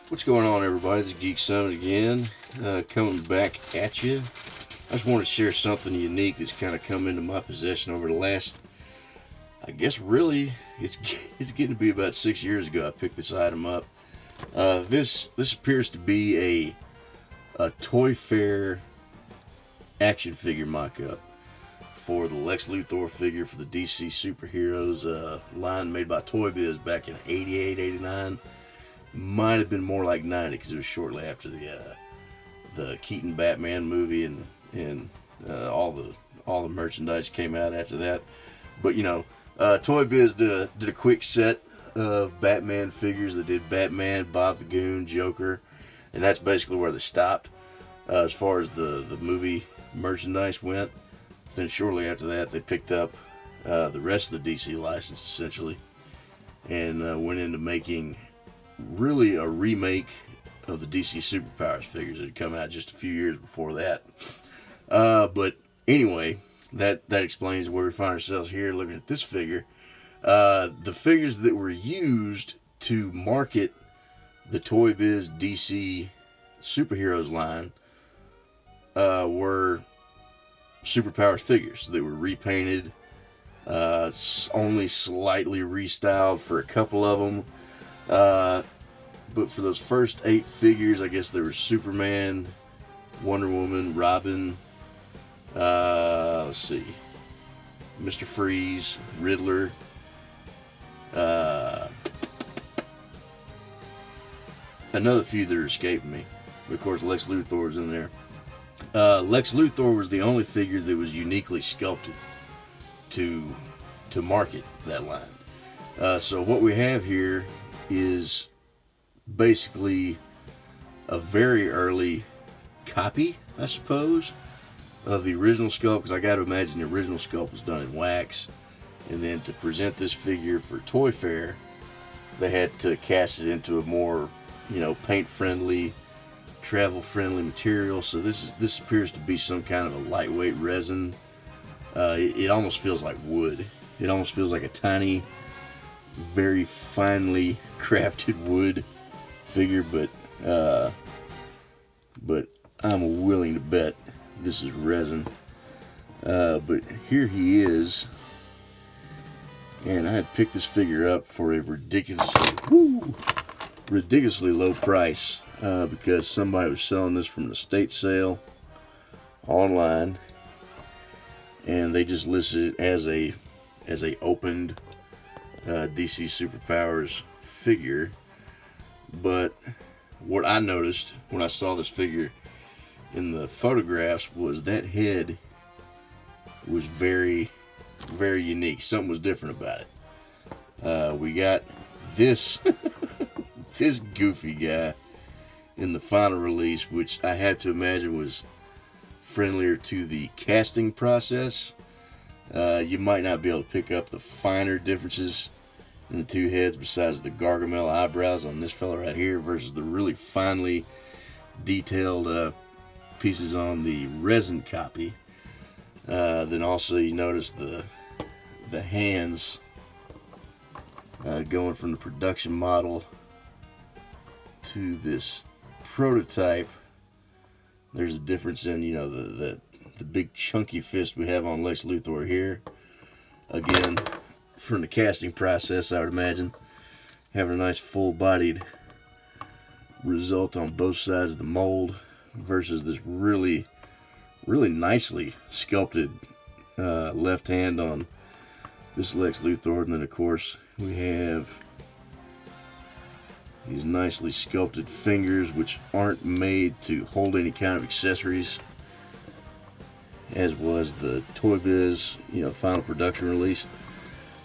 What's going on, everybody? This is Geek Summit again, coming back at you. I just want to share something unique that's kind of come into my possession over the last, I guess really, it's getting to be about 6 years ago I picked this item up. This appears to be a Toy Fair action figure mock-up for the Lex Luthor figure for the DC Superheroes line made by ToyBiz back in 88, 89. Might have been more like 90 because it was shortly after the Keaton Batman movie and all the merchandise came out after that. But ToyBiz did a quick set of Batman figures. They did Batman, Bob the Goon, Joker, and that's basically where they stopped as far as the movie merchandise went. Then shortly after that, they picked up the rest of the DC license essentially and went into making really a remake of the DC Superpowers figures that had come out just a few years before that. But anyway, that explains where we find ourselves here looking at this figure. The figures that were used to market the ToyBiz DC Superheroes line were Superpowers figures. They were repainted, only slightly restyled for a couple of them. But for those first 8 figures, I guess there was Superman, Wonder Woman, Robin, let's see, Mr. Freeze, Riddler, another few that are escaping me. But of course, Lex Luthor was in there. Lex Luthor was the only figure that was uniquely sculpted to market that line. So what we have here is basically a very early copy, I suppose, of the original sculpt, because I got to imagine the original sculpt was done in wax, and then to present this figure for Toy Fair, they had to cast it into a more, paint-friendly, travel-friendly material. So this appears to be some kind of a lightweight resin. It almost feels like wood. It almost feels like a tiny, very finely crafted wood figure, but I'm willing to bet this is resin. But here he is, and I had picked this figure up for a ridiculously low price because somebody was selling this from an estate sale online, and they just listed it as a opened DC Superpowers figure. But what I noticed when I saw this figure in the photographs was that head was very, very unique. Something was different about it. We got this this goofy guy in the final release, which I have to imagine was friendlier to the casting process. You might not be able to pick up the finer differences in the two heads besides the Gargamel eyebrows on this fella right here versus the really finely detailed pieces on the resin copy. Then also you notice the hands going from the production model to this prototype. There's a difference in the big chunky fist we have on Lex Luthor here. Again, from the casting process, I would imagine having a nice full-bodied result on both sides of the mold versus this really, really nicely sculpted left hand on this Lex Luthor. And then of course we have these nicely sculpted fingers, which aren't made to hold any kind of accessories, as was the ToyBiz, final production release.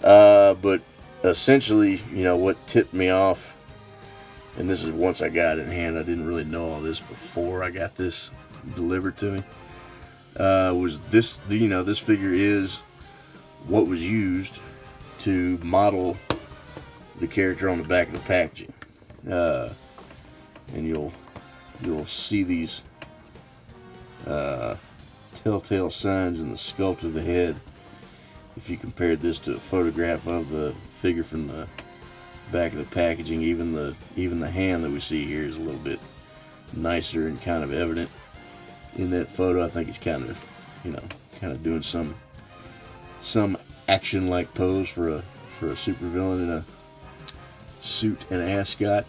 But essentially, what tipped me off, and this is once I got it in hand, I didn't really know all this before I got this delivered to me, was this, this figure is what was used to model the character on the back of the packaging. And you'll see these telltale signs in the sculpt of the head if you compared this to a photograph of the figure from the back of the packaging. Even the hand that we see here is a little bit nicer and kind of evident in that photo. I think he's kind of, kind of doing some action-like pose for a supervillain in a suit and ascot.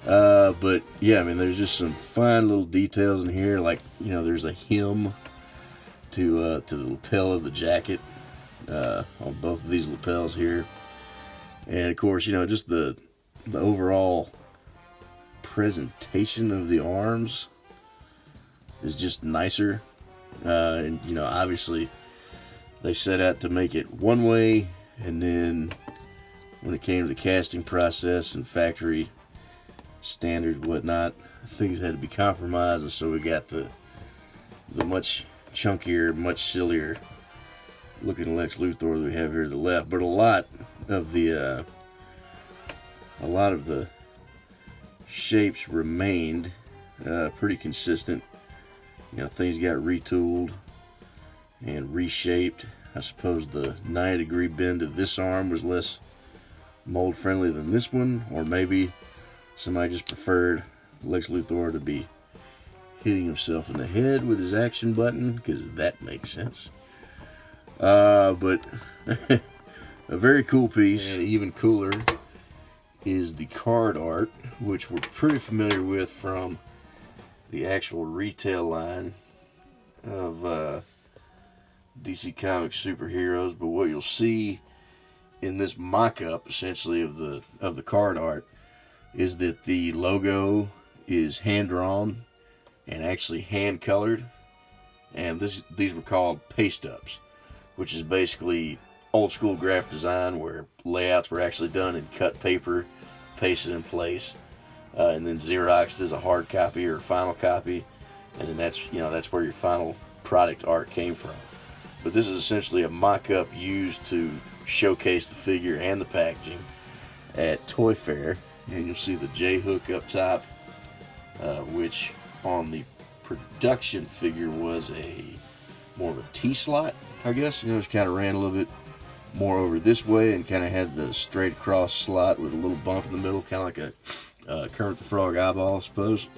But yeah, I mean, there's just some fine little details in here, like, there's a hem to the lapel of the jacket on both of these lapels here, and of course, just the overall presentation of the arms is just nicer, and obviously they set out to make it one way, and then when it came to the casting process and factory standards, whatnot, things had to be compromised, and so we got the much chunkier, much sillier looking Lex Luthor that we have here to the left. But a lot of the shapes remained pretty consistent. Things got retooled and reshaped. I suppose the 90-degree bend of this arm was less mold friendly than this one, or maybe somebody just preferred Lex Luthor to be hitting himself in the head with his action button, because that makes sense. But a very cool piece. And even cooler is the card art, which we're pretty familiar with from the actual retail line of DC Comics superheroes. But what you'll see in this mock-up, essentially, of the card art, is that the logo is hand-drawn and actually hand-colored, and these were called paste-ups, which is basically old-school graphic design where layouts were actually done in cut paper, pasted in place, and then Xeroxed as a hard copy or final copy, and then that's where your final product art came from. But this is essentially a mock-up used to showcase the figure and the packaging at Toy Fair, and you'll see the J hook up top, which on the production figure was more of a T-slot, I guess. It kind of ran a little bit more over this way and kind of had the straight across slot with a little bump in the middle, kind of like a Kermit the Frog eyeball, I suppose.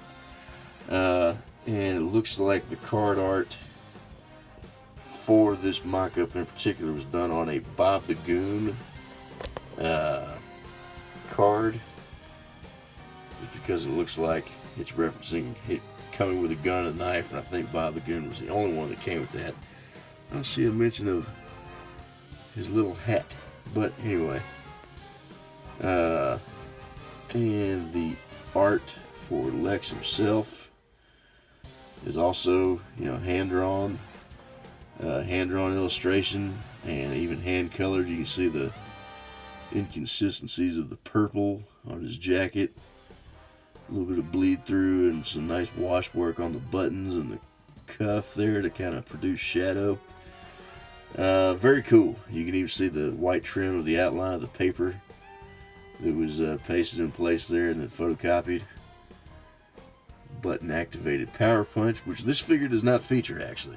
And it looks like the card art for this mock-up in particular was done on a Bob the Goon card, just because it looks like it's referencing it coming with a gun and a knife, and I think Bob the Goon was the only one that came with that. I don't see a mention of his little hat, but anyway. And the art for Lex himself is also, hand-drawn illustration, and even hand-colored. You can see the inconsistencies of the purple on his jacket, a little bit of bleed through, and some nice wash work on the buttons and the cuff there to kind of produce shadow. Very cool. You can even see the white trim of the outline of the paper that was pasted in place there and then photocopied. Button activated power punch, which this figure does not feature, actually.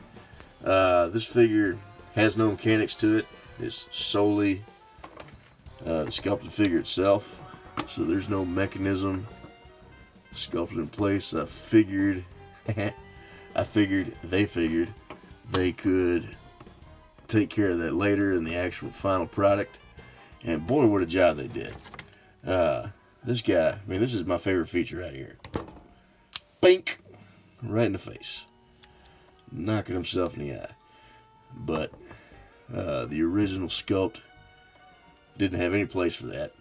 This figure has no mechanics to it. It's solely the sculpted figure itself, so there's no mechanism sculpted in place. I figured they could take care of that later in the actual final product, and boy, what a job they did. This guy, this is my favorite feature right here. Bink! Right in the face. Knocking himself in the eye. But the original sculpt didn't have any place for that.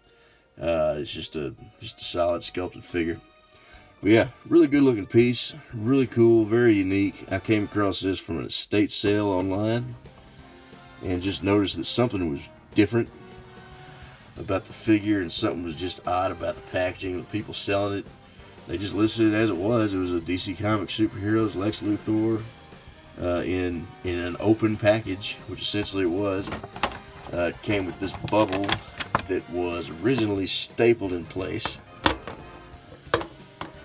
It's just a solid sculpted figure. But yeah, really good looking piece. Really cool, very unique. I came across this from an estate sale online and just noticed that something was different about the figure, and something was just odd about the packaging. The people selling it, they just listed it as it was. It was a DC Comics Superheroes Lex Luthor in an open package, which essentially it was. It came with this bubble that was originally stapled in place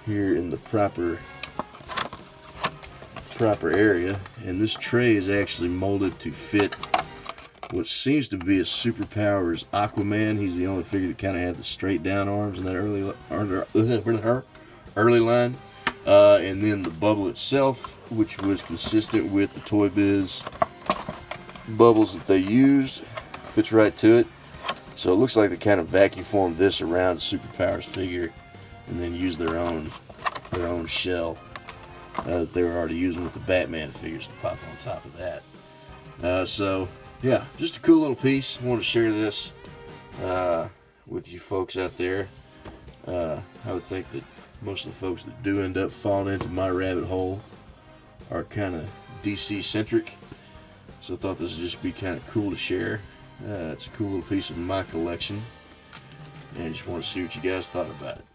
here in the proper area, and this tray is actually molded to fit what seems to be a superpower is Aquaman. He's the only figure that kind of had the straight down arms in that early line. And then the bubble itself, which was consistent with the ToyBiz bubbles that they used, fits right to it. So it looks like they kind of vacuum formed this around the superpowers figure, and then used their own shell that they were already using with the Batman figures to pop on top of that. So yeah, just a cool little piece. I want to share this with you folks out there. I would think that most of the folks that do end up falling into my rabbit hole are kind of DC centric, so I thought this would just be kind of cool to share. It's a cool little piece of my collection, and I just want to see what you guys thought about it.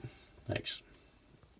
Thanks.